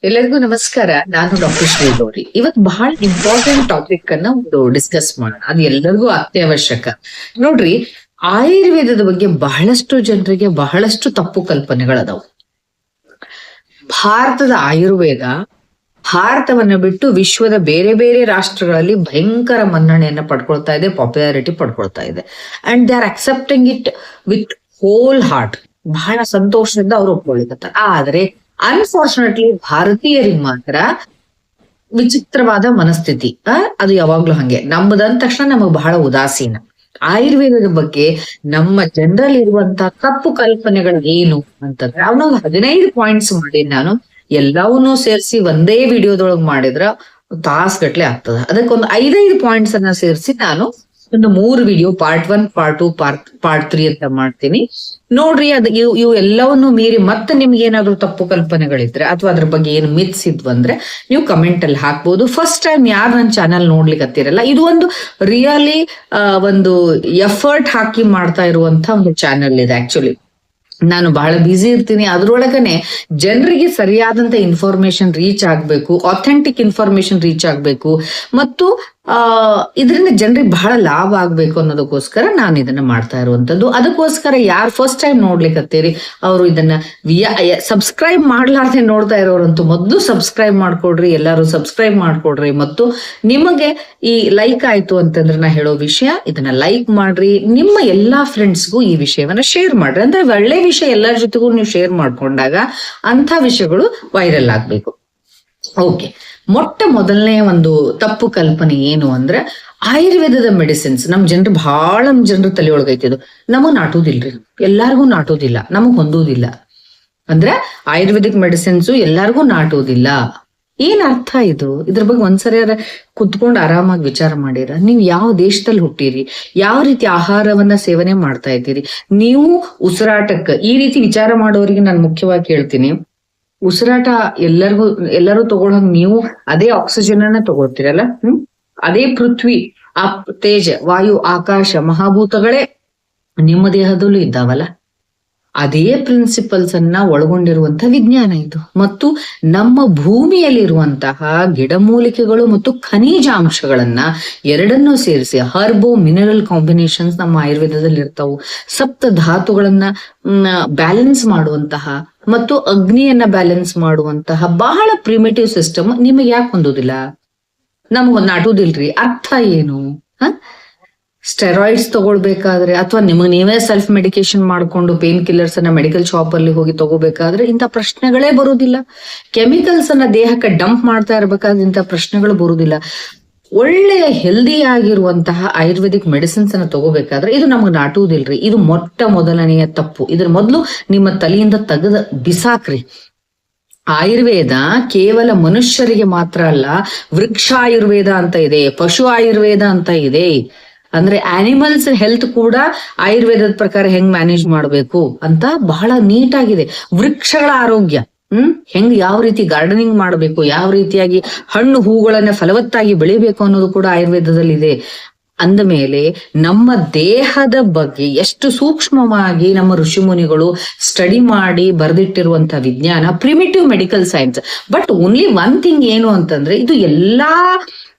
ಎಲ್ಲರಿಗೂ ನಮಸ್ಕಾರ. ನಾನು ಡಾಕ್ಟರ್ ಶ್ರೀಗೌರಿ. ಇವತ್ತು ಬಹಳ ಇಂಪಾರ್ಟೆಂಟ್ ಟಾಪಿಕ್ ಅನ್ನ ಡಿಸ್ಕಸ್ ಮಾಡೋಣ. ಅದು ಎಲ್ಲರಿಗೂ ಅತ್ಯವಶ್ಯಕ. ನೋಡ್ರಿ, ಆಯುರ್ವೇದದ ಬಗ್ಗೆ ಬಹಳಷ್ಟು ಜನರಿಗೆ ಬಹಳಷ್ಟು ತಪ್ಪು ಕಲ್ಪನೆಗಳದಾವು. ಭಾರತದ ಆಯುರ್ವೇದ ಭಾರತವನ್ನ ಬಿಟ್ಟು ವಿಶ್ವದ ಬೇರೆ ಬೇರೆ ರಾಷ್ಟ್ರಗಳಲ್ಲಿ ಭಯಂಕರ ಮನ್ನಣೆಯನ್ನ ಪಡ್ಕೊಳ್ತಾ ಇದೆ, ಪಾಪ್ಯುಲಾರಿಟಿ ಪಡ್ಕೊಳ್ತಾ ಇದೆ. And they are accepting it with whole heart. ಬಹಳ ಸಂತೋಷದಿಂದ ಅವ್ರು ಒಪ್ಕೊಳ್ಳಿಕತ್ತಾರೆ. ಆದ್ರೆ ಅನ್ಫಾರ್ಚುನೇಟ್ಲಿ ಭಾರತೀಯರಿಗೆ ಮಾತ್ರ ವಿಚಿತ್ರವಾದ ಮನಸ್ಥಿತಿ. ಅದು ಯಾವಾಗ್ಲೂ ಹಂಗೆ. ನಮ್ಮದಂದ ತಕ್ಷಣ ನಮಗ್ ಬಹಳ ಉದಾಸೀನ. ಆಯುರ್ವೇದದ ಬಗ್ಗೆ ನಮ್ಮ ಜನರಲ್ಲಿ ಇರುವಂತ ತಪ್ಪು ಕಲ್ಪನೆಗಳು ಏನು ಅಂತಂದ್ರೆ ಅವನೊಂದು 15 ಪಾಯಿಂಟ್ಸ್ ಮಾಡಿ ನಾನು ಎಲ್ಲವನ್ನೂ ಸೇರಿಸಿ ಒಂದೇ ವಿಡಿಯೋದೊಳಗೆ ಮಾಡಿದ್ರ ತಾಸ್ಗಟ್ಲೆ ಆಗ್ತದ. ಅದಕ್ಕೊಂದು 5 ಪಾಯಿಂಟ್ಸ್ ಅನ್ನ ಸೇರಿಸಿ ನಾನು ಒಂದು 3 ವಿಡಿಯೋ ಪಾರ್ಟ್ 1, ಪಾರ್ಟ್ 2, ಪಾರ್ಟ್ 3 ಅಂತ ಮಾಡ್ತೀನಿ. ನೋಡ್ರಿ, ಅದು ಇವು ಎಲ್ಲವನ್ನು ಮೀರಿ ಮತ್ತೆ ನಿಮ್ಗೆ ಏನಾದ್ರು ತಪ್ಪು ಕಲ್ಪನೆಗಳಿದ್ರೆ ಅಥವಾ ಅದ್ರ ಬಗ್ಗೆ ಏನು ಮಿತ್ಸ್ ಇದ್ವಂದ್ರೆ ನೀವು ಕಮೆಂಟ್ ಅಲ್ಲಿ ಹಾಕ್ಬೋದು. ಫಸ್ಟ್ ಟೈಮ್ ಯಾರು ನನ್ನ ಚಾನಲ್ ನೋಡ್ಲಿಕ್ಕೆ ಹತ್ತಿರಲ್ಲ, ಇದು ಒಂದು ರಿಯಲಿ ಒಂದು ಎಫರ್ಟ್ ಹಾಕಿ ಮಾಡ್ತಾ ಇರುವಂತ ಒಂದು ಚಾನಲ್ ಇದೆ. ಆಕ್ಚುಲಿ ನಾನು ಬಹಳ ಬ್ಯುಸಿ ಇರ್ತೀನಿ. ಅದ್ರೊಳಗನೆ ಜನರಿಗೆ ಸರಿಯಾದಂತ ಇನ್ಫಾರ್ಮೇಶನ್ ರೀಚ್ ಆಗ್ಬೇಕು, ಅಥೆಂಟಿಕ್ ಇನ್ಫಾರ್ಮೇಶನ್ ರೀಚ್ ಆಗ್ಬೇಕು, ಮತ್ತು ಇದರಿಂದ ಜನರಿಗೆ ಬಹಳ ಲಾಭ ಆಗ್ಬೇಕು ಅನ್ನೋದಕ್ಕೋಸ್ಕರ ನಾನು ಇದನ್ನ ಮಾಡ್ತಾ ಇರುವಂತದ್ದು. ಅದಕ್ಕೋಸ್ಕರ ಯಾರು ಫಸ್ಟ್ ಟೈಮ್ ನೋಡ್ಲಿಕ್ಕತ್ತೀರಿ ಅವರು ಇದನ್ನ ಸಬ್ಸ್ಕ್ರೈಬ್ ಮಾಡ್ಲಾರ್ದೆ ನೋಡ್ತಾ ಇರೋರಂತೂ ಮೊದಲು ಸಬ್ಸ್ಕ್ರೈಬ್ ಮಾಡ್ಕೊಡ್ರಿ. ಎಲ್ಲರೂ ಸಬ್ಸ್ಕ್ರೈಬ್ ಮಾಡ್ಕೊಡ್ರಿ. ಮತ್ತು ನಿಮಗೆ ಈ ಲೈಕ್ ಆಯ್ತು ಅಂತಂದ್ರೆ ನಾ ಹೇಳೋ ವಿಷಯ, ಇದನ್ನ ಲೈಕ್ ಮಾಡ್ರಿ. ನಿಮ್ಮ ಎಲ್ಲಾ ಫ್ರೆಂಡ್ಸ್ಗೂ ಈ ವಿಷಯವನ್ನ ಶೇರ್ ಮಾಡ್ರಿ. ಅಂದ್ರೆ ಒಳ್ಳೆ ವಿಷಯ ಎಲ್ಲರ ಜೊತೆಗೂ ನೀವು ಶೇರ್ ಮಾಡ್ಕೊಂಡಾಗ ಅಂತ ವಿಷಯಗಳು ವೈರಲ್ ಆಗ್ಬೇಕು. ಓಕೆ, ಮೊದಲನೇ ಒಂದು ತಪ್ಪು ಕಲ್ಪನೆ ಏನು ಅಂದ್ರೆ ಆಯುರ್ವೇದದ ಮೆಡಿಸಿನ್ಸ್ ನಮ್ ಜನರು ತಲೆಯೊಳಗೈತಿದು ನಮಗ್ ನಾಟುದಿಲ್ರಿ, ಎಲ್ಲಾರ್ಗೂ ನಾಟುದಿಲ್ಲ, ನಮಗ್ ಹೊಂದುದಿಲ್ಲ. ಅಂದ್ರೆ ಆಯುರ್ವೇದಿಕ್ ಮೆಡಿಸಿನ್ಸ್ ಎಲ್ಲಾರ್ಗೂ ನಾಟುವುದಿಲ್ಲ. ಏನ್ ಅರ್ಥ ಇದು? ಇದ್ರ ಬಗ್ಗೆ ಒಂದ್ಸರಿ ಕುತ್ಕೊಂಡು ಆರಾಮಾಗಿ ವಿಚಾರ ಮಾಡಿರ. ನೀವು ಯಾವ ದೇಶದಲ್ಲಿ ಹುಟ್ಟಿರಿ, ಯಾವ ರೀತಿ ಆಹಾರವನ್ನ ಸೇವನೆ ಮಾಡ್ತಾ ಇದ್ದೀರಿ, ನೀವು ಉಸಿರಾಟಕ್ಕೆ ಈ ರೀತಿ ವಿಚಾರ ಮಾಡೋರಿಗೆ ನಾನು ಮುಖ್ಯವಾಗಿ ಕೇಳ್ತೀನಿ. ಉಸಿರಾಟ ಎಲ್ಲರೂ ತಗೊಳಂಗ್ ನೀವು ಅದೇ ಆಕ್ಸಿಜನ್ ಅನ್ನ ತಗೊಳ್ತೀರಲ್ಲ, ಅದೇ ಪೃಥ್ವಿ, ಆ ತೇಜ, ವಾಯು, ಆಕಾಶ, ಮಹಾಭೂತಗಳೇ ನಿಮ್ಮ ದೇಹದಲ್ಲೂ ಇದ್ದಾವಲ್ಲ, ಅದೇ ಪ್ರಿನ್ಸಿಪಲ್ಸ್ ಅನ್ನ ಒಳಗೊಂಡಿರುವಂತಹ ವಿಜ್ಞಾನ ಇದು. ಮತ್ತು ನಮ್ಮ ಭೂಮಿಯಲ್ಲಿರುವಂತಹ ಗಿಡಮೂಲಿಕೆಗಳು ಮತ್ತು ಖನಿಜಾಂಶಗಳನ್ನ ಎರಡನ್ನೂ ಸೇರಿಸಿ ಹರ್ಬೋ ಮಿನರಲ್ ಕಾಂಬಿನೇಷನ್ಸ್ ನಮ್ಮ ಆಯುರ್ವೇದದಲ್ಲಿ ಇರ್ತಾವು. ಸಪ್ತ ಧಾತುಗಳನ್ನ ಬ್ಯಾಲೆನ್ಸ್ ಮಾಡುವಂತಹ ಮತ್ತು ಅಗ್ನಿಯನ್ನ ಬ್ಯಾಲೆನ್ಸ್ ಮಾಡುವಂತಹ ಬಹಳ ಪ್ರಿಮಿಟಿವ್ ಸಿಸ್ಟಮ್ ನಿಮಗೆ ಯಾಕೆ ಹೊಂದೋದಿಲ್ಲ? ನಮಗ್ ನಾಟುದಿಲ್ರಿ. ಅರ್ಥ ಏನು? ಸ್ಟೆರಾಯ್ಡ್ಸ್ ತಗೊಳ್ಬೇಕಾದ್ರೆ ಅಥವಾ ನೀವೇ ಸೆಲ್ಫ್ ಮೆಡಿಕೇಶನ್ ಮಾಡ್ಕೊಂಡು ಪೇನ್ ಕಿಲ್ಲರ್ಸ್ ಅನ್ನ ಮೆಡಿಕಲ್ ಶಾಪ್ ಅಲ್ಲಿ ಹೋಗಿ ತಗೋಬೇಕಾದ್ರೆ ಇಂಥ ಪ್ರಶ್ನೆಗಳೇ ಬರುವುದಿಲ್ಲ. ಕೆಮಿಕಲ್ಸ್ ಅನ್ನ ದೇಹಕ್ಕೆ ಡಂಪ್ ಮಾಡ್ತಾ ಇರ್ಬೇಕಾದ್ರೆ ಇಂಥ ಪ್ರಶ್ನೆಗಳು ಬರುವುದಿಲ್ಲ. ಒಳ್ಳೆ ಹೆಲ್ದಿ ಆಗಿರುವಂತಹ ಆಯುರ್ವೇದಿಕ್ ಮೆಡಿಸಿನ್ಸ್ ಅನ್ನ ತಗೋಬೇಕಾದ್ರೆ ಇದು ನಮಗ್ ನಾಟುವುದಿಲ್ರಿ. ಇದು ಮೊದಲನೆಯ ತಪ್ಪು. ಇದ್ರ ಮೊದಲು ನಿಮ್ಮ ತಲೆಯಿಂದ ತೆಗೆದ ಬಿಸಾಕ್ರಿ. ಆಯುರ್ವೇದ ಕೇವಲ ಮನುಷ್ಯರಿಗೆ ಮಾತ್ರ ಅಲ್ಲ, ವೃಕ್ಷ ಆಯುರ್ವೇದ ಅಂತ ಇದೆ, ಪಶು ಆಯುರ್ವೇದ ಅಂತ ಇದೆ. ಅಂದ್ರೆ ಆನಿಮಲ್ಸ್ ಹೆಲ್ತ್ ಕೂಡ ಆಯುರ್ವೇದದ ಪ್ರಕಾರ ಹೆಂಗ್ ಮ್ಯಾನೇಜ್ ಮಾಡ್ಬೇಕು ಅಂತ ಬಹಳ ನೀಟಾಗಿದೆ. ವೃಕ್ಷಗಳ ಆರೋಗ್ಯ ಹೆಂಗ್, ಯಾವ ರೀತಿ ಗಾರ್ಡನಿಂಗ್ ಮಾಡ್ಬೇಕು, ಯಾವ ರೀತಿಯಾಗಿ ಹಣ್ಣು ಹೂಗಳನ್ನ ಫಲವತ್ತಾಗಿ ಬೆಳಿಬೇಕು ಅನ್ನೋದು ಕೂಡ ಆಯುರ್ವೇದದಲ್ಲಿ ಇದೆ. ಅಂದ ಮೇಲೆ ನಮ್ಮ ದೇಹದ ಬಗ್ಗೆ ಎಷ್ಟು ಸೂಕ್ಷ್ಮವಾಗಿ ನಮ್ಮ ಋಷಿಮುನಿಗಳು ಸ್ಟಡಿ ಮಾಡಿ ಬರೆದಿಟ್ಟಿರುವಂತಹ ವಿಜ್ಞಾನ, primitive medical science. But only one thing ಏನು ಅಂತಂದ್ರೆ ಇದು ಎಲ್ಲಾ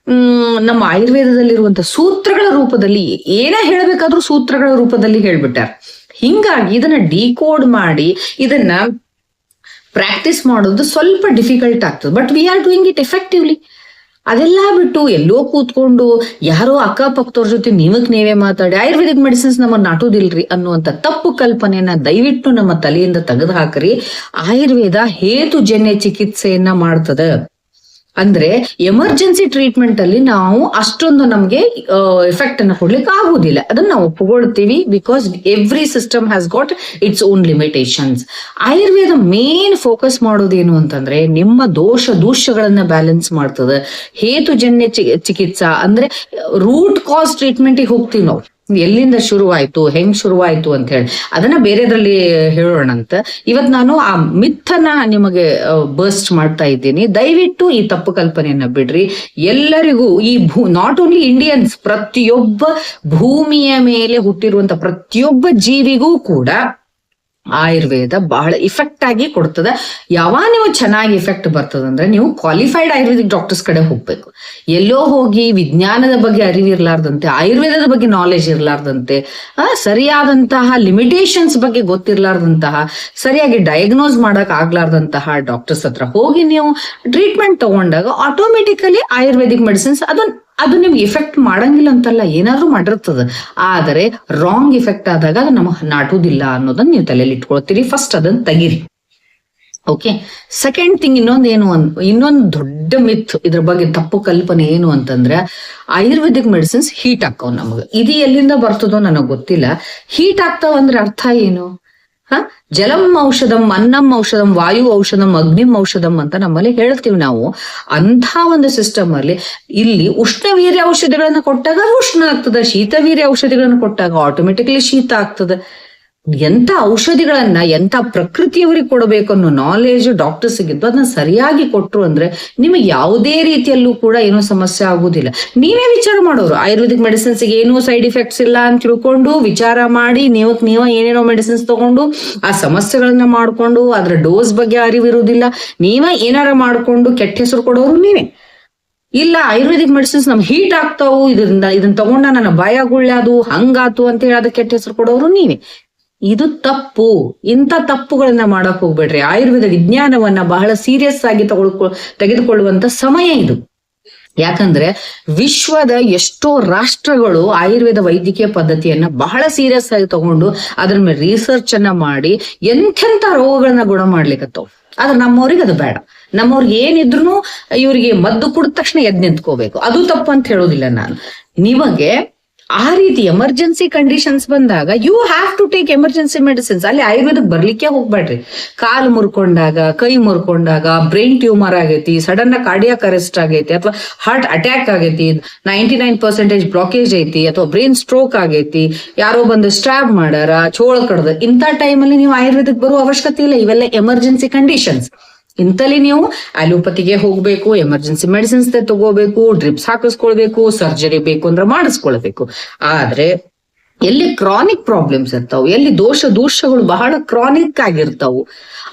ನಮ್ಮ ಆಯುರ್ವೇದದಲ್ಲಿರುವಂತ ಸೂತ್ರಗಳ ರೂಪದಲ್ಲಿ, ಏನೇ ಹೇಳ್ಬೇಕಾದ್ರೂ ಸೂತ್ರಗಳ ರೂಪದಲ್ಲಿ ಹೇಳ್ಬಿಟ್ಟಾರ. ಹಿಂಗಾಗಿ ಇದನ್ನ ಡಿಕೋಡ್ ಮಾಡಿ ಇದನ್ನ ಪ್ರಾಕ್ಟೀಸ್ ಮಾಡೋದು ಸ್ವಲ್ಪ ಡಿಫಿಕಲ್ಟ್ ಆಗ್ತದೆ. But we are doing it effectively. ಅದೆಲ್ಲ ಬಿಟ್ಟು ಎಲ್ಲೋ ಕೂತ್ಕೊಂಡು ಯಾರೋ ಅಕ್ಕಪಕ್ಕದವ್ರ ಜೊತೆ ನೀವೇ ಮಾತಾಡಿ ಆಯುರ್ವೇದಿಕ್ ಮೆಡಿಸಿನ್ಸ್ ನಮ್ಮನ್ನ ನಾಟುದಿಲ್ರಿ ಅನ್ನುವಂತ ತಪ್ಪು ಕಲ್ಪನೆಯನ್ನ ದಯವಿಟ್ಟು ನಮ್ಮ ತಲೆಯಿಂದ ತೆಗೆದು ಹಾಕ್ರಿ. ಆಯುರ್ವೇದ ಹೇತುಜನ್ಯ ಚಿಕಿತ್ಸೆಯನ್ನ ಮಾಡ್ತದ. ಅಂದ್ರೆ ಎಮರ್ಜೆನ್ಸಿ ಟ್ರೀಟ್ಮೆಂಟ್ ಅಲ್ಲಿ ನಾವು ಅಷ್ಟೊಂದು ನಮ್ಗೆ ಎಫೆಕ್ಟ್ ಅನ್ನ ಕೊಡ್ಲಿಕ್ಕೆ ಆಗುದಿಲ್ಲ. ಅದನ್ನ ನಾವು ಒಪ್ಪಿಕೊಳ್ತೀವಿ. Because every system has got its own limitations. Ayurveda main focus ಮಾಡೋದೇನು ಅಂತಂದ್ರೆ ನಿಮ್ಮ ದೂಷ್ಯಗಳನ್ನ ಬ್ಯಾಲೆನ್ಸ್ ಮಾಡ್ತದೆ. ಹೇತುಜನ್ಯ ಚಿಕಿತ್ಸಾ ಅಂದ್ರೆ ರೂಟ್ ಕಾಸ್ ಟ್ರೀಟ್ಮೆಂಟ್ಗೆ ಹೋಗ್ತೀವಿ ನಾವು. ಎಲ್ಲಿಂದ ಶುರುವಾಯ್ತು, ಹೆಂಗ್ ಶುರುವಾಯ್ತು ಅಂತ ಹೇಳಿ ಅದನ್ನ ಬೇರೆದ್ರಲ್ಲಿ ಹೇಳೋಣ ಅಂತ ಇವತ್ ನಾನು ಆ ಮಿಥನ್ನ ನಿಮಗೆ ಬರ್ಸ್ಟ್ ಮಾಡ್ತಾ ಇದ್ದೀನಿ. ದಯವಿಟ್ಟು ಈ ತಪ್ಪು ಕಲ್ಪನೆಯನ್ನ ಬಿಡ್ರಿ. ಎಲ್ಲರಿಗೂ ಈ ನಾಟ್ ಓನ್ಲಿ ಇಂಡಿಯನ್ಸ್, ಪ್ರತಿಯೊಬ್ಬ ಭೂಮಿಯ ಮೇಲೆ ಹುಟ್ಟಿರುವಂತ ಪ್ರತಿಯೊಬ್ಬ ಜೀವಿಗೂ ಕೂಡ ಆಯುರ್ವೇದ ಬಹಳ ಇಫೆಕ್ಟ್ ಆಗಿ ಕೊಡ್ತದೆ. ಯಾವಾಗ ನೀವು ಚೆನ್ನಾಗಿ ಇಫೆಕ್ಟ್ ಬರ್ತದಂದ್ರೆ ನೀವು ಕ್ವಾಲಿಫೈಡ್ ಆಯುರ್ವೇದಿಕ್ ಡಾಕ್ಟರ್ಸ್ ಕಡೆ ಹೋಗ್ಬೇಕು. ಎಲ್ಲೋ ಹೋಗಿ ವಿಜ್ಞಾನದ ಬಗ್ಗೆ ಅರಿವಿರ್ಲಾರ್ದಂತೆ, ಆಯುರ್ವೇದದ ಬಗ್ಗೆ ನಾಲೆಜ್ ಇರ್ಲಾರ್ದಂತೆ, ಸರಿಯಾದಂತಹ ಲಿಮಿಟೇಷನ್ಸ್ ಬಗ್ಗೆ ಗೊತ್ತಿರ್ಲಾರ್ದಂತಹ, ಸರಿಯಾಗಿ ಡಯಾಗ್ನೋಸ್ ಮಾಡಕ್ ಆಗ್ಲಾರ್ದಂತಹ ಡಾಕ್ಟರ್ಸ್ ಹತ್ರ ಹೋಗಿ ನೀವು ಟ್ರೀಟ್ಮೆಂಟ್ ತಗೊಂಡಾಗ ಆಟೋಮೆಟಿಕಲಿ ಆಯುರ್ವೇದಿಕ್ ಮೆಡಿಸಿನ್ಸ್ ಅದು ನಿಮ್ಗೆ ಇಫೆಕ್ಟ್ ಮಾಡಂಗಿಲ್ಲ ಅಂತಲ್ಲ, ಏನಾದ್ರೂ ಮಾಡಿರ್ತದ. ಆದರೆ ರಾಂಗ್ ಇಫೆಕ್ಟ್ ಆದಾಗ ಅದು ನಮಗ್ ನಾಟುವುದಿಲ್ಲ ಅನ್ನೋದನ್ನ ನೀವು ತಲೆಯಲ್ಲಿ ಇಟ್ಕೊಳ್ತೀರಿ. ಫಸ್ಟ್ ಅದನ್ನ ತೆಗೀರಿ. ಓಕೆ. ಸೆಕೆಂಡ್ ಥಿಂಗ್ ಇನ್ನೊಂದು ದೊಡ್ಡ ಮಿತ್, ಇದ್ರ ಬಗ್ಗೆ ತಪ್ಪು ಕಲ್ಪನೆ ಏನು ಅಂತಂದ್ರೆ, ಆಯುರ್ವೇದಿಕ್ ಮೆಡಿಸಿನ್ಸ್ ಹೀಟ್ ಆಗ್ತಾವ ನಮಗ. ಇದು ಎಲ್ಲಿಂದ ಬರ್ತದೋ ನನಗ್ ಗೊತ್ತಿಲ್ಲ. ಹೀಟ್ ಆಗ್ತಾವ ಅಂದ್ರೆ ಅರ್ಥ ಏನು? ಜಲಂ ಔಷಧಂ, ಅನ್ನಂ ಔಷಧಂ, ವಾಯು ಔಷಧಂ, ಅಗ್ನಿಂ ಔಷಧಂ ಅಂತ ನಮ್ಮಲ್ಲಿ ಹೇಳ್ತೀವಿ ನಾವು. ಅಂಥ ಒಂದು ಸಿಸ್ಟಮ್ ಅಲ್ಲಿ ಇಲ್ಲಿ ಉಷ್ಣವೀರ್ಯ ಔಷಧಿಗಳನ್ನ ಕೊಟ್ಟಾಗ ಉಷ್ಣ ಆಗ್ತದೆ, ಶೀತವೀರ್ಯ ಔಷಧಿಗಳನ್ನ ಕೊಟ್ಟಾಗ ಆಟೋಮೆಟಿಕ್ಲಿ ಶೀತ ಆಗ್ತದೆ. ಎಂತ ಔಷಧಿಗಳನ್ನ ಎಂತ ಪ್ರಕೃತಿಯವರಿಗೆ ಕೊಡಬೇಕು ಅನ್ನೋ ನಾಲೆಜ್ ಡಾಕ್ಟರ್ಸ್ ಇದ್ದು ಅದನ್ನ ಸರಿಯಾಗಿ ಕೊಟ್ರು ಅಂದ್ರೆ ನಿಮಗೆ ಯಾವುದೇ ರೀತಿಯಲ್ಲೂ ಕೂಡ ಏನೋ ಸಮಸ್ಯೆ ಆಗುದಿಲ್ಲ. ನೀವೇ ವಿಚಾರ ಮಾಡೋರು, ಆಯುರ್ವೇದಿಕ್ ಮೆಡಿಸಿನ್ಸ್ ಏನೂ ಸೈಡ್ ಇಫೆಕ್ಟ್ಸ್ ಇಲ್ಲ ಅಂತ ತಿಳ್ಕೊಂಡು ವಿಚಾರ ಮಾಡಿ ನೀವ ಏನೇನೋ ಮೆಡಿಸಿನ್ಸ್ ತಗೊಂಡು ಆ ಸಮಸ್ಯೆಗಳನ್ನ ಮಾಡ್ಕೊಂಡು ಅದ್ರ ಡೋಸ್ ಬಗ್ಗೆ ಅರಿವಿರುವುದಿಲ್ಲ, ನೀವೇ ಏನಾರ ಮಾಡ್ಕೊಂಡು ಕೆಟ್ಟ ಹೆಸರು ಕೊಡೋರು ನೀವೇ. ಇಲ್ಲ ಆಯುರ್ವೇದಿಕ್ ಮೆಡಿಸಿನ್ಸ್ ನಮ್ ಹೀಟ್ ಆಗ್ತಾವು, ಇದನ್ನ ತಗೊಂಡ ನನ್ನ ಬಾಯ ಗುಳ್ಳ್ಯಾದು ಹಂಗಾತು ಅಂತ ಹೇಳಿ ಅದಕ್ಕೆ ಕೆಟ್ಟ ಹೆಸರು ಕೊಡೋರು ನೀವೇ. ಇದು ತಪ್ಪು. ಇಂಥ ತಪ್ಪುಗಳನ್ನ ಮಾಡಕ್ ಹೋಗ್ಬೇಡ್ರಿ. ಆಯುರ್ವೇದ ವಿಜ್ಞಾನವನ್ನ ಬಹಳ ಸೀರಿಯಸ್ ಆಗಿ ತೆಗೆದುಕೊಳ್ಳುವಂತ ಸಮಯ ಇದು. ಯಾಕಂದ್ರೆ ವಿಶ್ವದ ಎಷ್ಟೋ ರಾಷ್ಟ್ರಗಳು ಆಯುರ್ವೇದ ವೈದ್ಯಕೀಯ ಪದ್ಧತಿಯನ್ನ ಬಹಳ ಸೀರಿಯಸ್ ಆಗಿ ತಗೊಂಡು ಅದ್ರ ಮೇಲೆ ರಿಸರ್ಚ್ ಅನ್ನ ಮಾಡಿ ಎಂಥೆಂಥ ರೋಗಗಳನ್ನ ಗುಣ ಮಾಡ್ಲಿಕ್ಕತ್ತವ್. ಆದ್ರೆ ನಮ್ಮವ್ರಿಗೆ ಅದು ಬೇಡ. ನಮ್ಮವ್ರಿಗೆ ಏನಿದ್ರು ಇವ್ರಿಗೆ ಮದ್ದು ಕುಡಿದ ತಕ್ಷಣ ಎದ್ ನಿಂತ್ಕೋಬೇಕು. ಅದು ತಪ್ಪು ಅಂತ ಹೇಳೋದಿಲ್ಲ ನಾನು. ನಿಮಗೆ ಆ ರೀತಿ ಎಮರ್ಜೆನ್ಸಿ ಕಂಡೀಷನ್ಸ್ ಬಂದಾಗ you have to take emergency medicines. ಅಲ್ಲಿ ಆಯುರ್ವೇದಕ್ಕೆ ಬರ್ಲಿಕ್ಕೆ ಹೋಗ್ಬೇಡ್ರಿ. ಕಾಲು ಮುರ್ಕೊಂಡಾಗ, ಕೈ ಮುರ್ಕೊಂಡಾಗ, ಬ್ರೈನ್ ಟ್ಯೂಮರ್ ಆಗೈತಿ, ಸಡನ್ ಕಾರ್ಡಿಯಾಕ್ ಅರೆಸ್ಟ್ ಆಗೈತಿ, ಅಥವಾ ಹಾರ್ಟ್ ಅಟ್ಯಾಕ್ ಆಗೈತಿ, 99% ಬ್ಲಾಕೇಜ್ ಐತಿ, ಅಥವಾ ಬ್ರೈನ್ ಸ್ಟ್ರೋಕ್ ಆಗೈತಿ, ಯಾರೋ ಬಂದು ಸ್ಟ್ಯಾಬ್ ಮಾಡ್ಯಾರ, ಚೋಳ ಕಡ್ದ, ಇಂಥ ಟೈಮಲ್ಲಿ ನೀವು ಆಯುರ್ವೇದಕ್ಕೆ ಬರುವ ಅವಶ್ಯಕತೆ ಇಲ್ಲ. ಇವೆಲ್ಲ ಎಮರ್ಜೆನ್ಸಿ ಕಂಡೀಷನ್ಸ್. ಇಂತಲ್ಲಿ ನೀವು ಅಲೋಪತಿಗೆ ಹೋಗ್ಬೇಕು, ಎಮರ್ಜೆನ್ಸಿ ಮೆಡಿಸಿನ್ಸ್ ತಗೋಬೇಕು, ಡ್ರಿಪ್ಸ್ ಹಾಕಿಸ್ಕೊಳ್ಬೇಕು, ಸರ್ಜರಿ ಬೇಕು ಅಂದ್ರೆ ಮಾಡಿಸ್ಕೊಳ್ಬೇಕು. ಆದ್ರೆ ಎಲ್ಲಿ ಕ್ರಾನಿಕ್ ಪ್ರಾಬ್ಲಮ್ಸ್ ಇರ್ತಾವು, ಎಲ್ಲಿ ದೋಷಗಳು ಬಹಳ ಕ್ರಾನಿಕ್ ಆಗಿರ್ತಾವು,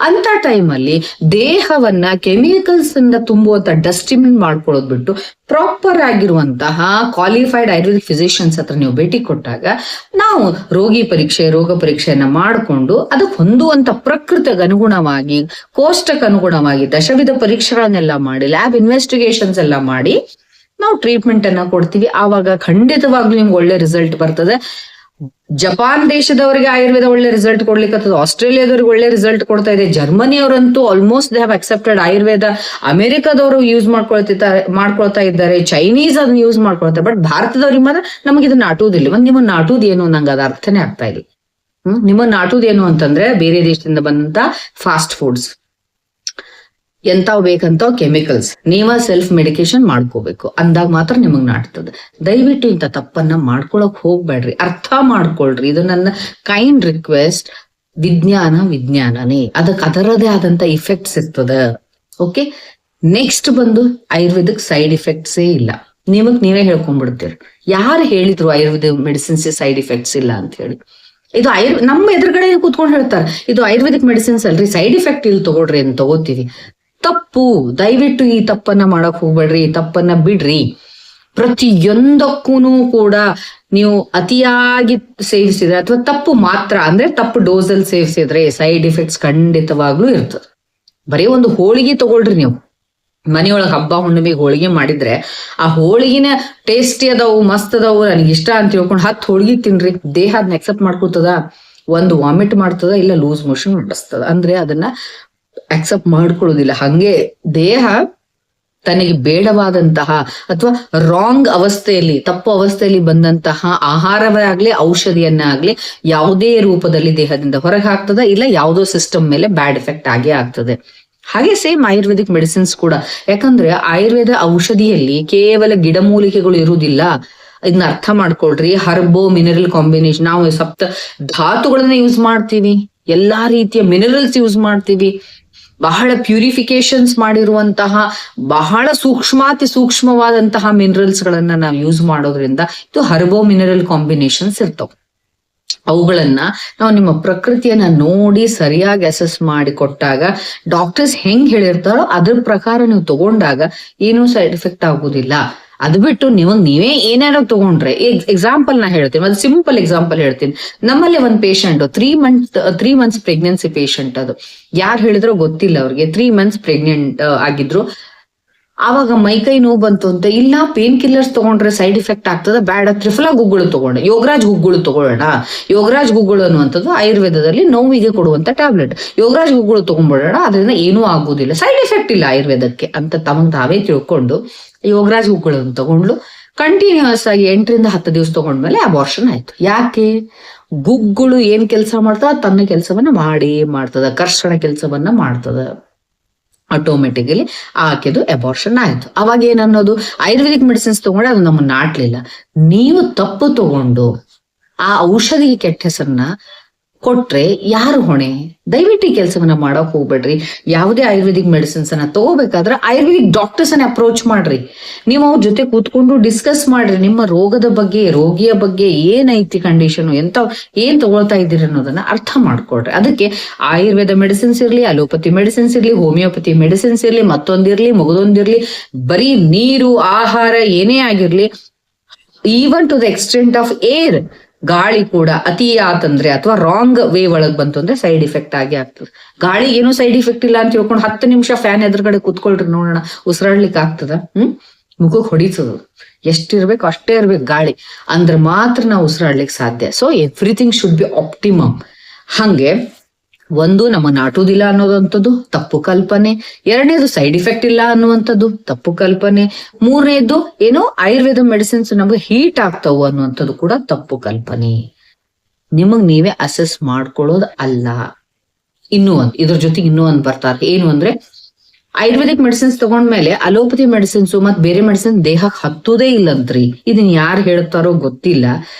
ಅಂತ ಟೈಮಲ್ಲಿ ದೇಹವನ್ನ ಕೆಮಿಕಲ್ಸ್ ಇಂದ ತುಂಬುವಂತ ಡಸ್ಟ್ಬಿನ್ ಮಾಡ್ಕೊಳ್ಳೋದ್ ಬಿಟ್ಟು ಪ್ರಾಪರ್ ಆಗಿರುವಂತಹ ಕ್ವಾಲಿಫೈಡ್ ಆಯುರ್ವೇದಿಕ್ ಫಿಸಿಷಿಯನ್ಸ್ ಹತ್ರ ನೀವು ಭೇಟಿ ಕೊಟ್ಟಾಗ ನಾವು ರೋಗ ಪರೀಕ್ಷೆಯನ್ನ ಮಾಡಿಕೊಂಡು ಅದಕ್ಕೆ ಹೊಂದುವಂತ ಪ್ರಕೃತಿಗೆ ಅನುಗುಣವಾಗಿ, ಕೋಷ್ಟಕ್ಕೆ ಅನುಗುಣವಾಗಿ ದಶವಿಧ ಪರೀಕ್ಷೆಗಳನ್ನೆಲ್ಲ ಮಾಡಿ, ಲ್ಯಾಬ್ ಇನ್ವೆಸ್ಟಿಗೇಷನ್ಸ್ ಎಲ್ಲ ಮಾಡಿ ನಾವು ಟ್ರೀಟ್ಮೆಂಟ್ ಅನ್ನ ಕೊಡ್ತೀವಿ. ಆವಾಗ ಖಂಡಿತವಾಗ್ಲೂ ನಿಮ್ಗೆ ಒಳ್ಳೆ ರಿಸಲ್ಟ್ ಬರ್ತದೆ. ಜಪಾನ್ ದೇಶದವರಿಗೆ ಆಯುರ್ವೇದ ಒಳ್ಳೆ ರಿಸಲ್ಟ್ ಕೊಡ್ಲಿಕ್ಕೆ, ಆಸ್ಟ್ರೇಲಿಯಾದವ್ರಿಗೆ ಒಳ್ಳೆ ರಿಸಲ್ಟ್ ಕೊಡ್ತಾ ಇದೆ. ಜರ್ಮನಿಯವರಂತೂ almost they have accepted Ayurveda. ಅಮೆರಿಕದವರು ಯೂಸ್ ಮಾಡ್ಕೊಳ್ತಾ ಇದ್ದಾರೆ, ಚೈನೀಸ್ ಅದನ್ನ ಯೂಸ್ ಮಾಡ್ಕೊಳ್ತಾರೆ. ಬಟ್ ಭಾರತದವ್ರಿಗೆ ಮಾತ್ರ ನಮಗೆ ಇದನ್ನ ನಾಟುವುದಿಲ್ಲ. ನಿಮ್ಮನ್ನ ನಾಟುವುದು ಏನು ನಂಗೆ ಅದು ಅರ್ಥನೇ ಆಗ್ತಾ ಇಲ್ಲ. ನಿಮ್ಮನ್ನ ನಾಟುವುದು ಏನು ಅಂತಂದ್ರೆ ಬೇರೆ ದೇಶದಿಂದ ಬಂದಂತ ಫಾಸ್ಟ್ ಫುಡ್ಸ್, ಎಂತಾವ್ ಬೇಕಂತಾವ್ ಕೆಮಿಕಲ್ಸ್, ನೀವ ಸೆಲ್ಫ್ ಮೆಡಿಕೇಶನ್ ಮಾಡ್ಕೋಬೇಕು ಅಂದಾಗ ಮಾತ್ರ ನಿಮಗ್ ನಾಟ್ತದೆ. ದಯವಿಟ್ಟು ಇಂಥ ತಪ್ಪನ್ನ ಮಾಡ್ಕೊಳಕ್ ಹೋಗ್ಬೇಡ್ರಿ, ಅರ್ಥ ಮಾಡ್ಕೊಳ್ರಿ. ಇದು ನನ್ನ ಕೈಂಡ್ ರಿಕ್ವೆಸ್ಟ್. ವಿಜ್ಞಾನನೇ, ಅದಕ್ಕೆ ಅದರದೇ ಆದಂತ ಇಫೆಕ್ಟ್ಸ್ ಇರ್ತದ. ಓಕೆ. ನೆಕ್ಸ್ಟ್ ಬಂದು ಆಯುರ್ವೇದಕ್ ಸೈಡ್ ಇಫೆಕ್ಟ್ಸೇ ಇಲ್ಲ. ನೀವೇ ಹೇಳ್ಕೊಂಡ್ಬಿಡ್ತೀರಿ. ಯಾರು ಹೇಳಿದ್ರು ಆಯುರ್ವೇದ ಮೆಡಿಸಿನ್ಸ್ ಸೈಡ್ ಇಫೆಕ್ಟ್ಸ್ ಇಲ್ಲ ಅಂತ ಹೇಳಿ? ಇದು ನಮ್ಮ ಎದುರುಗಡೆ ಕೂತ್ಕೊಂಡು ಹೇಳ್ತಾರೆ ಇದು ಆಯುರ್ವೇದಿಕ್ ಮೆಡಿಸಿನ್ಸ್ ಅಲ್ರಿ, ಸೈಡ್ ಇಫೆಕ್ಟ್ ಇಲ್ಲಿ ತಗೊಳ್ರಿ ಅಂತ ತಗೋತೀವಿ. ತಪ್ಪು. ದಯವಿಟ್ಟು ಈ ತಪ್ಪನ್ನ ಮಾಡಕ್ ಹೋಗ್ಬೇಡ್ರಿ, ಈ ತಪ್ಪನ್ನ ಬಿಡ್ರಿ. ಪ್ರತಿಯೊಂದಕ್ಕೂ ಕೂಡ ನೀವು ಅತಿಯಾಗಿ ಸೇವಿಸಿದ್ರೆ ಅಥವಾ ತಪ್ಪು ಮಾತ್ರ ಅಂದ್ರೆ ತಪ್ಪು ಡೋಸ್ ಅಲ್ಲಿ ಸೇವಿಸಿದ್ರೆ ಸೈಡ್ ಇಫೆಕ್ಟ್ಸ್ ಖಂಡಿತವಾಗ್ಲೂ ಇರ್ತದೆ. ಬರೀ ಒಂದು ಹೋಳಿಗೆ ತಗೊಳ್ರಿ. ನೀವು ಮನೆಯೊಳಗೆ ಹಬ್ಬ ಹುಣ್ಣಿಮೆಗೆ ಹೋಳಿಗೆ ಮಾಡಿದ್ರೆ ಆ ಹೋಳಿಗೆನ ಟೇಸ್ಟಿ ಅದಾವು, ಮಸ್ತ್ ಅದಾವು, ನನಗೆ ಇಷ್ಟ ಅಂತ ಹೇಳ್ಕೊಂಡು 10 ಹೋಳಿಗೆ ತಿನ್ರಿ. ದೇಹ ಅದನ್ನ ಎಕ್ಸೆಪ್ಟ್ ಮಾಡ್ಕೊತದ? ಒಂದು ವಾಮಿಟ್ ಮಾಡ್ತದ, ಇಲ್ಲ ಲೂಸ್ ಮೋಷನ್ ಮಾಡಿಸ್ತದ. ಅಂದ್ರೆ ಅದನ್ನ ಅಕ್ಸೆಪ್ಟ್ ಮಾಡ್ಕೊಳ್ಳೋದಿಲ್ಲ. ಹಂಗೆ ದೇಹ ತನಗೆ ಬೇಡವಾದಂತಹ ಅಥವಾ ರಾಂಗ್ ಅವಸ್ಥೆಯಲ್ಲಿ, ತಪ್ಪು ಅವಸ್ಥೆಯಲ್ಲಿ ಬಂದಂತಹ ಆಹಾರವೇ ಆಗ್ಲಿ, ಔಷಧಿಯನ್ನ ಆಗ್ಲಿ ಯಾವುದೇ ರೂಪದಲ್ಲಿ ದೇಹದಿಂದ ಹೊರಗೆ ಹಾಕ್ತದ, ಇಲ್ಲ ಯಾವುದೋ ಸಿಸ್ಟಮ್ ಮೇಲೆ ಬ್ಯಾಡ್ ಎಫೆಕ್ಟ್ ಆಗೇ ಆಗ್ತದೆ. ಹಾಗೆ ಸೇಮ್ ಆಯುರ್ವೇದಿಕ್ ಮೆಡಿಸಿನ್ಸ್ ಕೂಡ. ಯಾಕಂದ್ರೆ ಆಯುರ್ವೇದ ಔಷಧಿಯಲ್ಲಿ ಕೇವಲ ಗಿಡಮೂಲಿಕೆಗಳು ಇರುವುದಿಲ್ಲ. ಇದನ್ನ ಅರ್ಥ ಮಾಡ್ಕೊಳ್ರಿ. ಹರ್ಬೋ ಮಿನರಲ್ ಕಾಂಬಿನೇಷನ್, ನಾವು ಸಪ್ತ ಧಾತುಗಳನ್ನ ಯೂಸ್ ಮಾಡ್ತೀವಿ, ಎಲ್ಲಾ ರೀತಿಯ ಮಿನರಲ್ಸ್ ಯೂಸ್ ಮಾಡ್ತೀವಿ, ಬಹಳ ಪ್ಯೂರಿಫಿಕೇಶನ್ಸ್ ಮಾಡಿರುವಂತಹ ಬಹಳ ಸೂಕ್ಷ್ಮವಾದಂತಹ ಮಿನರಲ್ಸ್ ಗಳನ್ನ ನಾವು ಯೂಸ್ ಮಾಡೋದ್ರಿಂದ ಇದು ಹರ್ಬೋ ಮಿನರಲ್ ಕಾಂಬಿನೇಷನ್ಸ್ ಇರ್ತಾವ. ಅವುಗಳನ್ನ ನಾವು ನಿಮ್ಮ ಪ್ರಕೃತಿಯನ್ನ ನೋಡಿ ಸರಿಯಾಗಿ ಅಸೆಸ್ ಮಾಡಿ ಕೊಟ್ಟಾಗ ಡಾಕ್ಟರ್ಸ್ ಹೆಂಗ್ ಹೇಳಿರ್ತಾರೋ ಅದ್ರ ಪ್ರಕಾರ ನೀವು ತಗೊಂಡಾಗ ಏನೂ ಸೈಡ್ ಎಫೆಕ್ಟ್ ಆಗುದಿಲ್ಲ. ಅದು ಬಿಟ್ಟು ನೀವೇ ಏನಾರೋ ತಗೊಂಡ್ರೆ, ಎಕ್ಸಾಂಪಲ್ ನಾ ಹೇಳ್ತೀನಿ, ಒಂದು ಸಿಂಪಲ್ ಎಕ್ಸಾಂಪಲ್ ಹೇಳ್ತೀನಿ. ನಮ್ಮಲ್ಲಿ ಒಂದು ಪೇಷಂಟ್ 3 months ಪ್ರೆಗ್ನೆನ್ಸಿ ಪೇಷಂಟ್, ಅದು ಯಾರು ಹೇಳಿದ್ರೋ ಗೊತ್ತಿಲ್ಲ, ಅವ್ರಿಗೆ 3 months ಪ್ರೆಗ್ನೆಂಟ್ ಆಗಿದ್ರು. ಆವಾಗ ಮೈಕೈ ನೋವು ಬಂತು ಅಂತ, ಇಲ್ಲ ಪೇನ್ ಕಿಲ್ಲರ್ಸ್ ತಗೊಂಡ್ರೆ ಸೈಡ್ ಎಫೆಕ್ಟ್ ಆಗ್ತದ, ಬೇಡ ತ್ರಿಫಲಾ ಗುಗ್ಗುಳು ತಗೊಂಡೆ, ಯೋಗರಾಜ್ ಗುಗ್ಗುಳು ತಗೊಳ್ಳೋಣ. ಯೋಗರಾಜ್ ಗುಗ್ಗುಳು ಅನ್ನುವಂಥದ್ದು ಆಯುರ್ವೇದದಲ್ಲಿ ನೋವಿಗೆ ಕೊಡುವಂತ ಟ್ಯಾಬ್ಲೆಟ್. ಯೋಗರಾಜ್ ಗುಗ್ಗುಳು ತಗೊಂಡ್ಬಿಡೋಣ, ಅದರಿಂದ ಏನೂ ಆಗುದಿಲ್ಲ, ಸೈಡ್ ಎಫೆಕ್ಟ್ ಇಲ್ಲ ಆಯುರ್ವೇದಕ್ಕೆ ಅಂತ ತಮಗೆ ತಾವೇ ತಿಳ್ಕೊಂಡು ಯೋಗರಾಜ್ ಗುಗ್ಗುಳನ್ನು ತಗೊಂಡ್ಲು. ಕಂಟಿನ್ಯೂಸ್ ಆಗಿ 8 ರಿಂದ 10 ದಿವಸ ತಗೊಂಡ್ಮೇಲೆ ಅಬಾರ್ಷನ್ ಆಯ್ತು. ಯಾಕೆ? ಗುಗ್ಗುಳು ಏನ್ ಕೆಲಸ ಮಾಡ್ತದ, ತನ್ನ ಕೆಲಸವನ್ನ ಮಾಡ್ತದ, ಕರ್ಷಣ ಕೆಲಸವನ್ನ ಮಾಡ್ತದ. ಆಟೋಮೆಟಿಕಲಿ ಆಕೆದು ಅಬಾರ್ಷನ್ ಆಯ್ತು. ಅವಾಗ ಏನನ್ನೋದು, ಆಯುರ್ವೇದಿಕ್ ಮೆಡಿಸಿನ್ಸ್ ತಗೊಂಡ್ರೆ ಅದು ನಮ್ಮನ್ನ ನಾಟ್ಲಿಲ್ಲ. ನೀವು ತಪ್ಪು ತಗೊಂಡು ಆ ಔಷಧಿಗೆ ಕೆಟ್ಟ ಹೆಸರನ್ನ ಕೊಟ್ರೆ ಯಾರು ಹೊಣೆ? ದಯವಿಟ್ಟು ಈ ಕೆಲಸವನ್ನ ಮಾಡಕ್ ಹೋಗ್ಬೇಡ್ರಿ. ಯಾವುದೇ ಆಯುರ್ವೇದಿಕ್ ಮೆಡಿಸಿನ್ಸ್ ಅನ್ನ ತಗೋಬೇಕಾದ್ರೆ ಆಯುರ್ವೇದಿಕ್ ಡಾಕ್ಟರ್ಸ್ ಅನ್ನ ಅಪ್ರೋಚ್ ಮಾಡ್ರಿ. ನೀವು ಅವ್ರ ಜೊತೆ ಕೂತ್ಕೊಂಡು ಡಿಸ್ಕಸ್ ಮಾಡ್ರಿ, ನಿಮ್ಮ ರೋಗದ ಬಗ್ಗೆ, ರೋಗಿಯ ಬಗ್ಗೆ ಏನೈತಿ ಕಂಡೀಷನ್, ಏನ್ ತಗೊಳ್ತಾ ಇದ್ದೀರಿ ಅನ್ನೋದನ್ನ ಅರ್ಥ ಮಾಡ್ಕೊಡ್ರಿ. ಅದಕ್ಕೆ ಆಯುರ್ವೇದ ಮೆಡಿಸಿನ್ಸ್ ಇರ್ಲಿ, ಅಲೋಪತಿ ಮೆಡಿಸಿನ್ಸ್ ಇರ್ಲಿ, ಹೋಮಿಯೋಪತಿ ಮೆಡಿಸಿನ್ಸ್ ಇರ್ಲಿ, ಮತ್ತೊಂದಿರ್ಲಿ ಮಗದೊಂದಿರ್ಲಿ, ಬರೀ ನೀರು ಆಹಾರ ಏನೇ ಆಗಿರ್ಲಿ, even to the extent of air, ಗಾಳಿ ಕೂಡ ಅತಿ ಆತಂದ್ರೆ ಅಥವಾ ರಾಂಗ್ ವೇ ಒಳಗ್ ಬಂತು ಅಂದ್ರೆ ಸೈಡ್ ಇಫೆಕ್ಟ್ ಆಗಿ ಆಗ್ತದೆ. ಗಾಳಿ ಏನೂ ಸೈಡ್ ಇಫೆಕ್ಟ್ ಇಲ್ಲ ಅಂತ ಹೇಳ್ಕೊಂಡು 10 ನಿಮಿಷ ಫ್ಯಾನ್ ಎದುರುಗಡೆ ಕೂತ್ಕೊಳ್ರಿ ನೋಡೋಣ, ಉಸಿರಾಡ್ಲಿಕ್ಕೆ ಆಗ್ತದ? ಮುಖಕ್ಕೆ ಹೊಡಿತದ. ಎಷ್ಟಿರ್ಬೇಕು ಅಷ್ಟೇ ಇರ್ಬೇಕು ಗಾಳಿ, ಅಂದ್ರೆ ಮಾತ್ರ ನಾವು ಉಸಿರಾಡ್ಲಿಕ್ಕೆ ಸಾಧ್ಯ. So everything should be optimum. ಹಂಗೆ ಒಂದು, ನಮ್ಮ ನಾಟುದಿಲ್ಲ ಅನ್ನೋದಂಥದ್ದು ತಪ್ಪು ಕಲ್ಪನೆ. 2ನೇದು ಸೈಡ್ ಇಫೆಕ್ಟ್ ಇಲ್ಲ ಅನ್ನುವಂಥದ್ದು ತಪ್ಪು ಕಲ್ಪನೆ. 3ನೇದು ಏನೋ ಆಯುರ್ವೇದ ಮೆಡಿಸಿನ್ಸ್ ನಮಗೆ ಹೀಟ್ ಆಗ್ತಾವು ಅನ್ನುವಂಥದ್ದು ಕೂಡ ತಪ್ಪು ಕಲ್ಪನೆ. ನಿಮಗ್ ನೀವೇ ಅಸೆಸ್ ಮಾಡ್ಕೊಳ್ಳೋದು ಅಲ್ಲ. ಇದ್ರ ಜೊತೆಗೆ ಇನ್ನೂ ಒಂದು ಬರ್ತಾರೆ, ಏನು ಅಂದ್ರೆ ಆಯುರ್ವೇದಿಕ್ ಮೆಡಿಸಿನ್ಸ್ ತಗೊಂಡ್ಮೇಲೆ ಅಲೋಪತಿ ಮೆಡಿಸಿನ್ಸ್ ಮತ್ ಬೇರೆ ಮೆಡಿಸಿನ್ ದೇಹಕ್ಕೆ ಹತ್ತುದೇ ಇಲ್ಲಂತ್ರಿ. ಇದನ್ ಯಾರು ಹೇಳ್ತಾರೋ ಗೊತ್ತಿಲ್ಲ.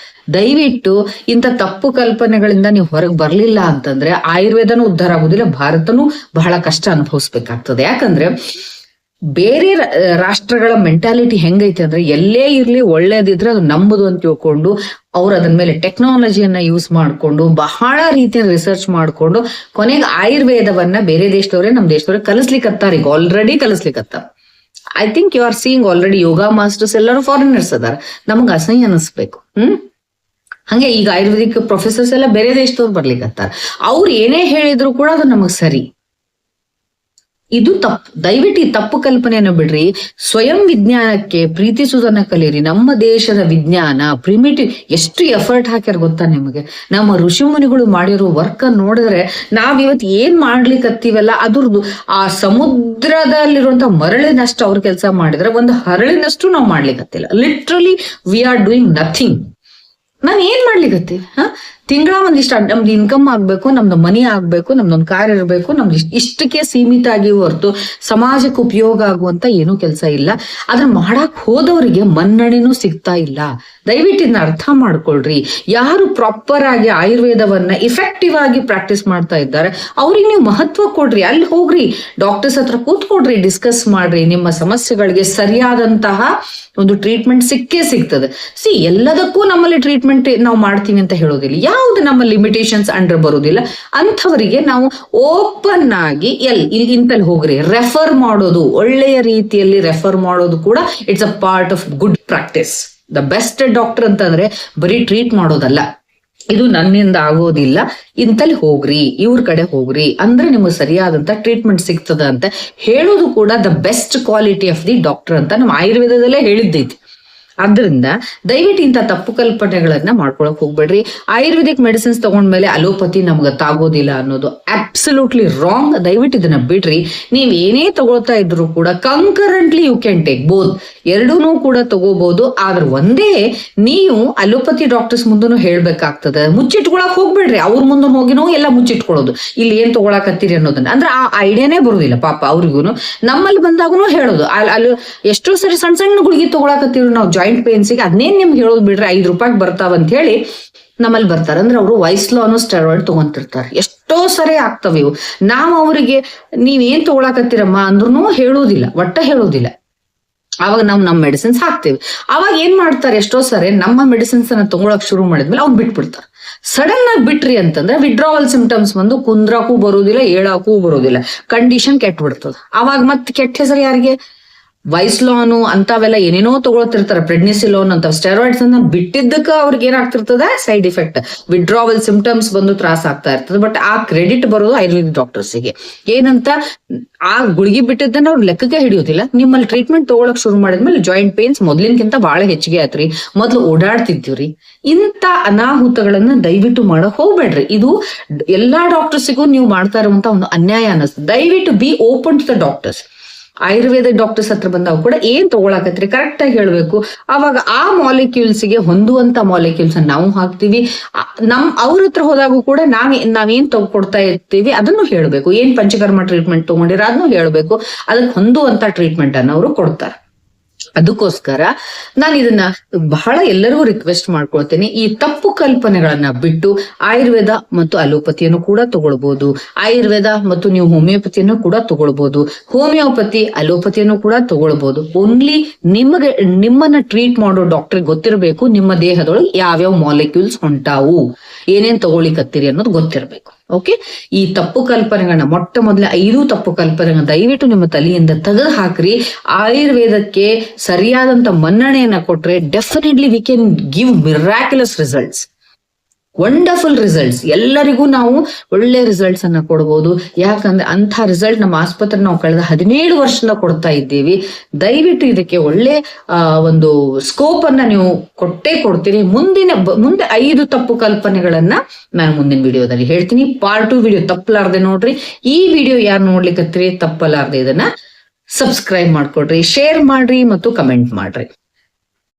ದಯವಿಟ್ಟು ಇಂಥ ತಪ್ಪು ಕಲ್ಪನೆಗಳಿಂದ ನೀವು ಹೊರಗೆ ಬರ್ಲಿಲ್ಲ ಅಂತಂದ್ರೆ ಆಯುರ್ವೇದನೂ ಉದ್ಧಾರ ಆಗುದಿಲ್ಲ, ಭಾರತನೂ ಬಹಳ ಕಷ್ಟ ಅನುಭವಿಸ್ಬೇಕಾಗ್ತದೆ. ಯಾಕಂದ್ರೆ ಬೇರೆ ರಾಷ್ಟ್ರಗಳ ಮೆಂಟಾಲಿಟಿ ಹೆಂಗೈತೆ ಅಂದ್ರೆ, ಎಲ್ಲೇ ಇರ್ಲಿ ಒಳ್ಳೇದಿದ್ರೆ ಅದು ನಂಬುದು ಅಂತ ತಿಳ್ಕೊಂಡು ಅವ್ರು ಅದನ್ ಮೇಲೆ ಟೆಕ್ನಾಲಜಿಯನ್ನ ಯೂಸ್ ಮಾಡ್ಕೊಂಡು ಬಹಳ ರೀತಿಯ ರಿಸರ್ಚ್ ಮಾಡ್ಕೊಂಡು ಕೊನೆಗೆ ಆಯುರ್ವೇದವನ್ನ ಬೇರೆ ದೇಶದವ್ರೆ ನಮ್ಮ ದೇಶದವ್ರೆ ಕಲಿಸ್ಲಿಕ್ಕತ್ತಾರ. ಈಗ ಆಲ್ರೆಡಿ ಕಲಿಸ್ಲಿಕ್ಕತ್ತಾರ. I think you are seeing already yoga masters ಎಲ್ಲರೂ ಫಾರಿನರ್ಸ್ ಅದಾರ. ನಮಗ್ ಅಸಹ್ಯ ಅನಿಸ್ಬೇಕು. ಹಂಗೆ ಈಗ ಆಯುರ್ವೇದಿಕ್ ಪ್ರೊಫೆಸರ್ಸ್ ಎಲ್ಲ ಬೇರೆ ದೇಶದವ್ರು ಬರ್ಲಿಕ್ಕತ್ತಾರ. ಅವ್ರು ಏನೇ ಹೇಳಿದ್ರು ಕೂಡ ಅದು ನಮಗ್ ಸರಿ. ಇದು ತಪ್ಪು. ದಯವಿಟ್ಟು ಈ ತಪ್ಪು ಕಲ್ಪನೆಯನ್ನು ಬಿಡ್ರಿ. ಸ್ವಯಂ ವಿಜ್ಞಾನಕ್ಕೆ ಪ್ರೀತಿಸುವುದನ್ನ ಕಲೀರಿ. ನಮ್ಮ ದೇಶದ ವಿಜ್ಞಾನ ಪ್ರಿಮಿಟಿವ್ ಎಷ್ಟು ಎಫರ್ಟ್ ಹಾಕ್ಯಾರ ಗೊತ್ತಾ ನಿಮಗೆ? ನಮ್ಮ ಋಷಿ ಮುನಿಗಳು ಮಾಡಿರೋ ವರ್ಕ್ ನೋಡಿದ್ರೆ ನಾವಿವತ್ತು ಏನ್ ಮಾಡ್ಲಿಕ್ಕತ್ತೀವಲ್ಲ ಅದ್ರದ್ದು ಆ ಸಮುದ್ರದಲ್ಲಿರುವಂತ ಮರಳಿನಷ್ಟು ಅವ್ರ ಕೆಲಸ ಮಾಡಿದ್ರೆ ಒಂದು ಹರಳಿನಷ್ಟು ನಾವು ಮಾಡ್ಲಿಕ್ಕತ್ತಿಲ್ಲ. Literally we are doing nothing. ನಾವ್ ಏನ್ ಮಾಡ್ಲಿಕ್ಕತ್ತೀವಿ? ತಿಂಗಳ ಒಂದಿಷ್ಟ ನಮ್ದು ಇನ್ಕಮ್ ಆಗ್ಬೇಕು, ನಮ್ದು ಮನಿ ಆಗ್ಬೇಕು, ನಮ್ದೊಂದು ಕಾರ್ ಇರ್ಬೇಕು, ನಮ್ದು ಇಷ್ಟಕ್ಕೆ ಸೀಮಿತ ಆಗಿ ಹೊರತು ಸಮಾಜಕ್ಕೆ ಉಪಯೋಗ ಆಗುವಂತ ಏನೂ ಕೆಲಸ ಇಲ್ಲ. ಅದನ್ನ ಮಾಡಕ್ ಹೋದವರಿಗೆ ಮನ್ನಣೆನೂ ಸಿಗ್ತಾ ಇಲ್ಲ. ದಯವಿಟ್ಟು ಇದನ್ನ ಅರ್ಥ ಮಾಡ್ಕೊಳ್ರಿ. ಯಾರು ಪ್ರಾಪರ್ ಆಗಿ ಆಯುರ್ವೇದವನ್ನ ಇಫೆಕ್ಟಿವ್ ಆಗಿ ಪ್ರಾಕ್ಟೀಸ್ ಮಾಡ್ತಾ ಇದ್ದಾರೆ ಅವ್ರಿಗೆ ನೀವು ಮಹತ್ವ ಕೊಡ್ರಿ. ಅಲ್ಲಿ ಹೋಗ್ರಿ, ಡಾಕ್ಟರ್ಸ್ ಹತ್ರ ಕೂತ್ಕೊಡ್ರಿ, ಡಿಸ್ಕಸ್ ಮಾಡ್ರಿ. ನಿಮ್ಮ ಸಮಸ್ಯೆಗಳಿಗೆ ಸರಿಯಾದಂತಹ ಒಂದು ಟ್ರೀಟ್ಮೆಂಟ್ ಸಿಗ್ತದೆ. ಎಲ್ಲದಕ್ಕೂ ನಮ್ಮಲ್ಲಿ ಟ್ರೀಟ್ಮೆಂಟ್ ನಾವು ಮಾಡ್ತೀವಿ ಅಂತ ಹೇಳೋದಿಲ್ಲ. ಯಾವ್ದು ನಮ್ಮ ಲಿಮಿಟೇಷನ್ಸ್ ಅಂಡರ್ ಬರೋದಿಲ್ಲ ಅಂಥವರಿಗೆ ನಾವು ಓಪನ್ ಆಗಿ ಇಂತಲ್ಲಿ ಹೋಗ್ರಿ. ರೆಫರ್ ಮಾಡೋದು, ಒಳ್ಳೆಯ ರೀತಿಯಲ್ಲಿ ರೆಫರ್ ಮಾಡೋದು ಕೂಡ it's a part of good practice. The best doctor ಅಂತಂದ್ರೆ ಬರೀ ಟ್ರೀಟ್ ಮಾಡೋದಲ್ಲ. ಇದು ನನ್ನಿಂದ ಆಗೋದಿಲ್ಲ, ಇಂತಲ್ಲಿ ಹೋಗ್ರಿ, ಇವ್ರ ಕಡೆ ಹೋಗ್ರಿ ಅಂದ್ರೆ ನಿಮಗೆ ಸರಿಯಾದಂತ ಟ್ರೀಟ್ಮೆಂಟ್ ಸಿಗ್ತದ ಅಂತ ಹೇಳೋದು ಕೂಡ the best quality of the doctor ಅಂತ ನಮ್ಮ ಆಯುರ್ವೇದದಲ್ಲೇ ಹೇಳಿದ್ದೈತಿ. ಆದ್ರಿಂದ ದಯವಿಟ್ಟು ಇಂಥ ತಪ್ಪು ಕಲ್ಪನೆಗಳನ್ನ ಮಾಡ್ಕೊಳಕ್ ಹೋಗ್ಬೇಡ್ರಿ. ಆಯುರ್ವೇದಿಕ್ ಮೆಡಿಸಿನ್ಸ್ ತಗೊಂಡ್ಮೇಲೆ ಅಲೋಪತಿ ನಮ್ಗೆ ತಾಗೋದಿಲ್ಲ ಅನ್ನೋದು ಅಬ್ಸಲ್ಯೂಟ್ಲಿ ರಾಂಗ್. ದಯವಿಟ್ಟು ಇದನ್ನ ಬಿಡ್ರಿ. ನೀವ್ ಏನೇ ತಗೊಳ್ತಾ ಇದ್ರು ಕೂಡ ಕಂಕರೆಂಟ್ಲಿ ಯು ಕ್ಯಾನ್ ಟೇಕ್ ಬೋತ್, ಎರಡೂನು ಕೂಡ ತಗೋಬಹುದು. ಆದ್ರೆ ಒಂದೇ ನೀವು ಅಲೋಪತಿ ಡಾಕ್ಟರ್ಸ್ ಮುಂದೂ ಹೇಳ್ಬೇಕಾಗ್ತದೆ. ಮುಚ್ಚಿಟ್ಕೊಳಕ್ ಹೋಗ್ಬೇಡ್ರಿ. ಅವ್ರ ಮುಂದೆ ಹೋಗಿನೋ ಎಲ್ಲ ಮುಚ್ಚಿಟ್ಕೊಳ್ಳೋದು, ಇಲ್ಲಿ ಏನ್ ತಗೊಳಕತ್ತೀರಿ ಅನ್ನೋದನ್ನ. ಅಂದ್ರೆ ಆ ಐಡಿಯಾನೇ ಬರುದಿಲ್ಲ ಪಾಪ ಅವ್ರಿಗೂ. ನಮ್ಮಲ್ಲಿ ಬಂದಾಗೂ ಹೇಳೋದು, ಅಲ್ಲಿ ಎಷ್ಟೋ ಸರಿ ಸಣ್ಣ ಸಣ್ಣ ಗುಳಿಗೆ ತಗೊಳಕತ್ತೀವಿ ನಾವು ಜಾಯಿಂಟ್ ಪೇನ್ಸಿಗೆ, ಅದನ್ನೇನ್ ನಿಮ್ಗೆ ಹೇಳೋದು ಬಿಡ್ರಿ, 5 ರೂಪಾಯಿಗೆ ಬರ್ತಾವ ಅಂತ ಹೇಳಿ ನಮ್ಮಲ್ಲಿ ಬರ್ತಾರೆ. ಅಂದ್ರೆ ಅವರು ವಯಸ್ಲಾನು ಸ್ಟೆರಾಯ್ಡ್ ತಗೊಂತಿರ್ತಾರೆ. ಎಷ್ಟೋ ಸರಿ ಆಗ್ತವೆ ಇವು. ನಾವು ಅವರಿಗೆ ನೀವೇನ್ ತಗೊಳಕತ್ತೀರಮ್ಮ ಅಂದ್ರೂ ಹೇಳೋದಿಲ್ಲ, ಹೇಳೋದಿಲ್ಲ. ಅವಾಗ ನಾವು ನಮ್ಮ ಮೆಡಿಸಿನ್ಸ್ ಹಾಕ್ತೇವೆ. ಅವಾಗ ಏನ್ ಮಾಡ್ತಾರೆ, ಎಷ್ಟೋ ಸರಿ ನಮ್ಮ ಮೆಡಿಸಿನ್ಸ್ ಅನ್ನ ತಗೊಳಕ್ ಶುರು ಮಾಡಿದ್ಮೇಲೆ ಅವ್ರು ಬಿಟ್ಬಿಡ್ತಾರೆ. ಸಡನ್ ಆಗಿ ಬಿಟ್ರಿ ಅಂತಂದ್ರೆ ವಿಡ್ರಾವಲ್ ಸಿಂಪ್ಟಮ್ಸ್ ಬಂದು ಕುಂದ್ರಾಕೂ ಬರುದಿಲ್ಲ, ಏಳಾಕೂ ಬರುದಿಲ್ಲ, ಕಂಡೀಷನ್ ಕೆಟ್ಟ ಬಿಡ್ತದ. ಅವಾಗ ಮತ್ತೆ ಕೆಟ್ಟ ಹೆಸರು ಯಾರಿಗೆ? ವೈಸ್ಲಾನು ಅಂತಾವೆಲ್ಲ ಏನೇನೋ ತಗೊಳ್ತಿರ್ತಾರೆ, ಪ್ರೆಗ್ನೆನ್ಸಿಲೋನ್ ಅಂತ ಸ್ಟೆರಾಯ್ಡ್ಸ್ ಅನ್ನ ಬಿಟ್ಟಿದ್ದಕ್ಕ ಅವ್ರಿಗೆ ಏನಾಗ್ತಿರ್ತದ ಸೈಡ್ ಇಫೆಕ್ಟ್, ವಿಡ್ರಾವಲ್ ಸಿಂಪ್ಟಮ್ಸ್ ಬಂದು ತ್ರಾಸ ಆಗ್ತಾ ಇರ್ತದೆ. ಬಟ್ ಆ ಕ್ರೆಡಿಟ್ ಬರೋದು ಆಯುರ್ವೇದಿಕ್ ಡಾಕ್ಟರ್ಸಿಗೆ. ಏನಂತ ಆ ಗುಳಿಗೆ ಬಿಟ್ಟಿದ್ದನ್ನ ಅವ್ರು ಲೆಕ್ಕಕ್ಕೆ ಹಿಡಿಯೋದಿಲ್ಲ. ನಿಮ್ಮಲ್ಲಿ ಟ್ರೀಟ್ಮೆಂಟ್ ತಗೊಳಕ್ ಶುರು ಮಾಡಿದ್ಮೇಲೆ ಜಾಯಿಂಟ್ ಪೇನ್ಸ್ ಮೊದ್ಲಿನ್ಕಿಂತ ಬಹಳ ಹೆಚ್ಚಿಗೆ ಆಯ್ತ್ರಿ, ಮೊದ್ಲು ಓಡಾಡ್ತಿದ್ದೀವ್ರಿ. ಇಂಥ ಅನಾಹುತಗಳನ್ನ ದಯವಿಟ್ಟು ಮಾಡಕ್ ಹೋಗ್ಬೇಡ್ರಿ. ಇದು ಎಲ್ಲಾ ಡಾಕ್ಟರ್ಸಿಗೂ ನೀವು ಮಾಡ್ತಾ ಇರುವಂತ ಒಂದು ಅನ್ಯಾಯ ಅನ್ನಿಸ್ತದೆ. ದಯವಿಟ್ಟು be open to the doctors. Ayurveda doctors ಹತ್ರ ಬಂದಾಗ ಕೂಡ ಏನ್ ತಗೊಳಕತ್ರಿ ಕರೆಕ್ಟ್ ಆಗಿ ಹೇಳ್ಬೇಕು. ಅವಾಗ ಆ ಮಾಲಿಕ್ಯೂಲ್ಸ್ ಗೆ ಹೊಂದುವಂತ ಮಾಲಿಕ್ಯೂಲ್ಸ್ ನಾವು ಹಾಕ್ತಿವಿ. ಅವ್ರ ಹತ್ರ ಹೋದಾಗೂ ಕೂಡ ನಾವೇನ್ ಕೊಡ್ತಾ ಇರ್ತೀವಿ ಅದನ್ನು ಹೇಳ್ಬೇಕು. ಏನ್ ಪಂಚಕರ್ಮ ಟ್ರೀಟ್ಮೆಂಟ್ ತಗೊಂಡಿರ ಅದನ್ನು ಹೇಳ್ಬೇಕು. ಅದಕ್ಕೆ ಹೊಂದುವಂತ ಟ್ರೀಟ್ಮೆಂಟ್ ಅನ್ನ ಅವರು ಕೊಡ್ತಾರೆ. ಅದಕ್ಕೋಸ್ಕರ ನಾನು ಇದನ್ನ ಬಹಳ ಎಲ್ಲರಿಗೂ ರಿಕ್ವೆಸ್ಟ್ ಮಾಡ್ಕೊಳ್ತೇನೆ, ಈ ತಪ್ಪು ಕಲ್ಪನೆಗಳನ್ನ ಬಿಟ್ಟು ಆಯುರ್ವೇದ ಮತ್ತು ಅಲೋಪತಿಯನ್ನು ಕೂಡ ತಗೊಳ್ಬಹುದು. ಆಯುರ್ವೇದ ಮತ್ತು ನೀವು ಹೋಮಿಯೋಪತಿಯನ್ನು ಕೂಡ ತಗೊಳ್ಬಹುದು. ಹೋಮಿಯೋಪತಿ ಅಲೋಪತಿಯನ್ನು ಕೂಡ ತಗೊಳ್ಬಹುದು. ಓನ್ಲಿ ನಿಮ್ಮನ್ನ ಟ್ರೀಟ್ ಮಾಡೋ ಡಾಕ್ಟರ್ ಗೊತ್ತಿರಬೇಕು ನಿಮ್ಮ ದೇಹದೊಳಗೆ ಯಾವ್ಯಾವ ಮಾಲಿಕ್ಯೂಲ್ಸ್ ಹೊಂಟಾವು, ಏನೇನ್ ತಗೊಳಿಕತ್ತೀರಿ ಅನ್ನೋದು ಗೊತ್ತಿರಬೇಕು. ಓಕೆ, ಈ ತಪ್ಪು ಕಲ್ಪನೆಗಳನ್ನ ಮೊದಲ 5 ತಪ್ಪು ಕಲ್ಪನೆಗಳನ್ನ ದಯವಿಟ್ಟು ನಿಮ್ಮ ತಲೆಯಿಂದ ತೆಗೆದು ಹಾಕ್ರಿ. ಆಯುರ್ವೇದಕ್ಕೆ ಸರಿಯಾದಂತ ಮನ್ನಣೆಯನ್ನ ಕೊಟ್ರೆ definitely we can give miraculous results, wonderful results. ಎಲ್ಲರಿಗೂ ನಾವು ಒಳ್ಳೆ ರಿಸಲ್ಟ್ಸ್ ಅನ್ನ ಕೊಡ್ಬೋದು. ಯಾಕಂದ್ರೆ ಅಂಥ ರಿಸಲ್ಟ್ ನಮ್ಮ ಆಸ್ಪತ್ರೆ ನಾವು ಕಳೆದ 17 ವರ್ಷದಿಂದ ಕೊಡ್ತಾ ಇದ್ದೀವಿ. ದಯವಿಟ್ಟು ಇದಕ್ಕೆ ಒಳ್ಳೆ ಒಂದು ಸ್ಕೋಪ್ ಅನ್ನ ನೀವು ಕೊಟ್ಟೇ ಕೊಡ್ತೀರಿ. ಮುಂದೆ 5 ತಪ್ಪು ಕಲ್ಪನೆಗಳನ್ನ ನಾನು ಮುಂದಿನ ವಿಡಿಯೋದಲ್ಲಿ ಹೇಳ್ತೀನಿ. ಪಾರ್ಟ್ 2 ವಿಡಿಯೋ ತಪ್ಪಲಾರ್ದೆ ನೋಡ್ರಿ. ಈ ವಿಡಿಯೋ ಯಾರು ನೋಡ್ಲಿಕ್ಕತ್ತೀರಿ ತಪ್ಪಲಾರ್ದೆ ಇದನ್ನ ಸಬ್ಸ್ಕ್ರೈಬ್ ಮಾಡ್ಕೊಡ್ರಿ, ಶೇರ್ ಮಾಡ್ರಿ ಮತ್ತು ಕಮೆಂಟ್ ಮಾಡ್ರಿ.